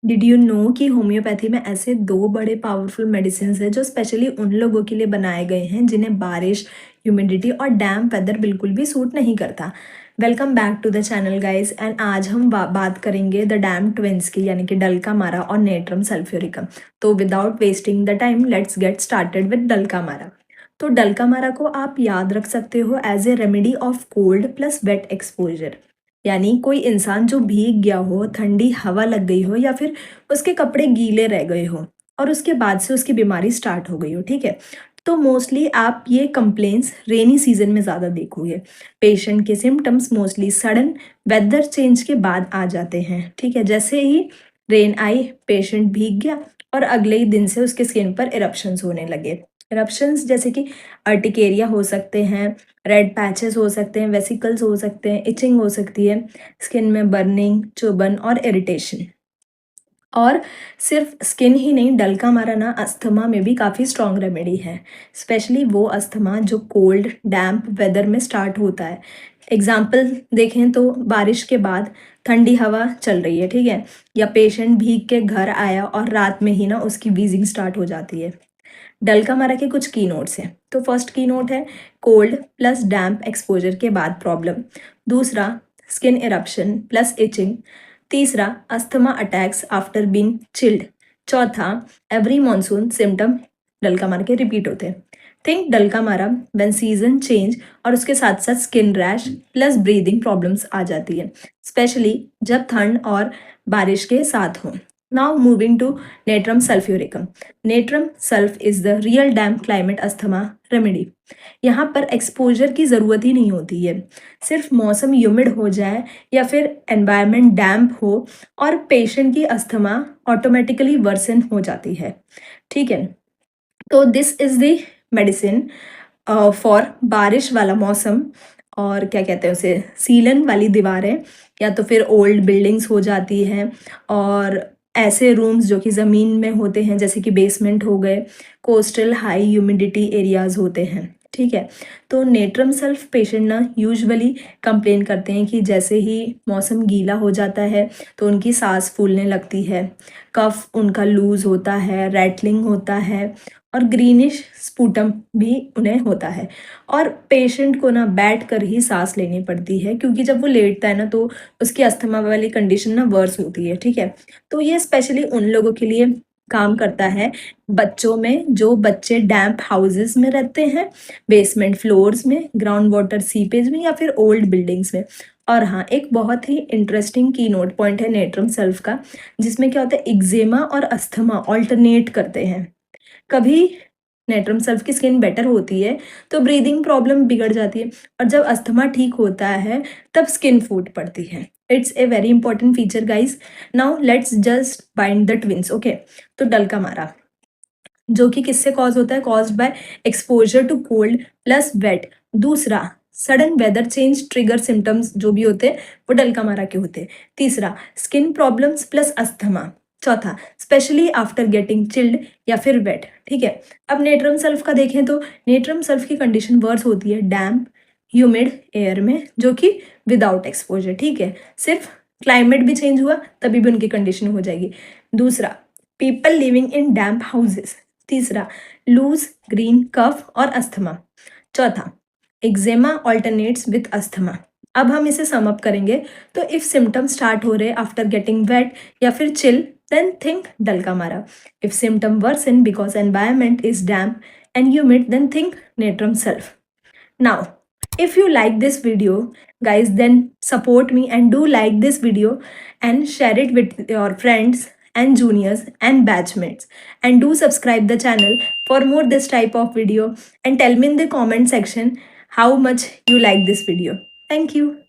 Did you know कि homeopathy में ऐसे दो बड़े पावरफुल मेडिसिन हैं जो स्पेशली उन लोगों के लिए बनाए गए हैं जिन्हें बारिश, ह्यूमिडिटी और डैम्प वेदर बिल्कुल भी सूट नहीं करता। Welcome back to the channel guys, and आज हम बात करेंगे द डैम ट्विंस की, यानी कि डल्का मारा और नेट्रम सल्फ्यूरिकम। तो without wasting the time let's get started with dulcamara. तो डल्का मारा को आप याद रख सकते हो as a remedy of cold plus wet exposure, यानी कोई इंसान जो भीग गया हो, ठंडी हवा लग गई हो या फिर उसके कपड़े गीले रह गए हो और उसके बाद से उसकी बीमारी स्टार्ट हो गई हो। ठीक है, तो मोस्टली आप ये कंप्लेंट्स रेनी सीजन में ज़्यादा देखोगे। पेशेंट के symptoms mostly sudden weather change के बाद आ जाते हैं। ठीक है, जैसे ही रेन आई, पेशेंट भीग गया और अगले ही दिन से उसके स्किन पर इरप्शंस होने लगे। इरप्शंस जैसे कि अर्टिकेरिया हो सकते हैं, रेड पैचेस हो सकते हैं, वेसिकल्स हो सकते हैं, इचिंग हो सकती है, स्किन में बर्निंग, चुभन और इरिटेशन। और सिर्फ स्किन ही नहीं, डल्का मारा ना अस्थमा में भी काफ़ी स्ट्रॉन्ग रेमेडी है। स्पेशली वो अस्थमा जो कोल्ड डैम्प वेदर में स्टार्ट होता है। एग्जाम्पल देखें तो बारिश के बाद ठंडी हवा चल रही है, ठीक है, या पेशेंट भीग के घर आया और रात में ही ना उसकी वीजिंग स्टार्ट हो जाती है। डल्का मारा के कुछ की नोट्स हैं। तो फर्स्ट की नोट है कोल्ड प्लस डैम्प एक्सपोजर के बाद प्रॉब्लम। दूसरा, स्किन इरप्शन प्लस इचिंग। तीसरा, asthma attacks after being chilled. चौथा, एवरी मॉनसून सिम्टम डल्का मारा के रिपीट होते हैं। थिंक डल्का मारा व्हेन सीजन चेंज और उसके साथ साथ skin rash plus breathing problems आ जाती है, स्पेशली जब ठंड और बारिश के साथ हो। Now moving to natrum sulphuricum. Natrum sulph is the real damp climate asthma remedy. यहाँ पर एक्सपोजर की ज़रूरत ही नहीं होती है, सिर्फ मौसम ह्यूमिड हो जाए या फिर एनवायरनमेंट डैम्प हो और पेशेंट की अस्थमा ऑटोमेटिकली वर्सन हो जाती है। ठीक है, तो this is the medicine for बारिश वाला मौसम, और क्या कहते हैं उसे, सीलन वाली दीवारें, या तो फिर ओल्ड बिल्डिंग्स हो जाती हैं, और ऐसे रूम्स जो कि ज़मीन में होते हैं जैसे कि बेसमेंट हो गए, कोस्टल हाई ह्यूमिडिटी एरियाज होते हैं। ठीक है, तो नेट्रम सल्फ पेशेंट ना यूजुअली कंप्लेन करते हैं कि जैसे ही मौसम गीला हो जाता है तो उनकी सांस फूलने लगती है, कफ उनका लूज होता है, रैटलिंग होता है और ग्रीनिश स्पूटम भी उन्हें होता है। और पेशेंट को ना बैठ कर ही सांस लेनी पड़ती है, क्योंकि जब वो लेटता है ना तो उसकी अस्थमा वाली कंडीशन ना वर्स होती है। ठीक है, तो ये स्पेशली उन लोगों के लिए काम करता है, बच्चों में, जो बच्चे डैम्प हाउसेस में रहते हैं, बेसमेंट फ्लोर्स में, ग्राउंड वाटर सीपेज में या फिर ओल्ड बिल्डिंग्स में। और हाँ, एक बहुत ही इंटरेस्टिंग की नोट पॉइंट है नेट्रम सल्फ का, जिसमें क्या होता है, एक्जिमा और अस्थमा ऑल्टरनेट करते हैं। कभी नेट्रम सल्फ की स्किन बेटर होती है तो ब्रीदिंग प्रॉब्लम बिगड़ जाती है, और जब अस्थमा ठीक होता है तब स्किन फूट पड़ती है। It's a very important feature guys. Now let's just bind the twins. Okay, तो डल्का मारा जो कि किससे कॉज होता है, caused by exposure to cold plus wet. दूसरा, sudden weather change trigger symptoms जो भी होते हैं वो डल्का मारा के होते हैं। तीसरा, स्किन प्रॉब्लम्स प्लस अस्थमा। चौथा, स्पेशली आफ्टर गेटिंग चिल्ड या फिर वेट। ठीक है, अब नेट्रम सल्फ का देखें तो नेट्रम सल्फ की कंडीशन वर्स होती है डैम्प ह्यूमिड एयर में, जो कि विदाउट एक्सपोजर। ठीक है, सिर्फ क्लाइमेट भी चेंज हुआ तभी भी उनकी कंडीशन हो जाएगी। दूसरा, people living in damp houses. तीसरा, लूज ग्रीन कफ और अस्थमा। चौथा, एक्जेमा ऑल्टरनेट्स विथ अस्थमा। अब हम इसे सम अप करेंगे, तो इफ सिम्टम स्टार्ट हो रहे आफ्टर गेटिंग वेट या फिर chill, then think dulcamara. If symptom worsen because environment is damp and humid, then think natrum sulph. Now, if you like this video, guys, then support me and do like this video and share it with your friends and juniors and batchmates, and do subscribe the channel for more this type of video, and tell me in the comment section how much you like this video. Thank you.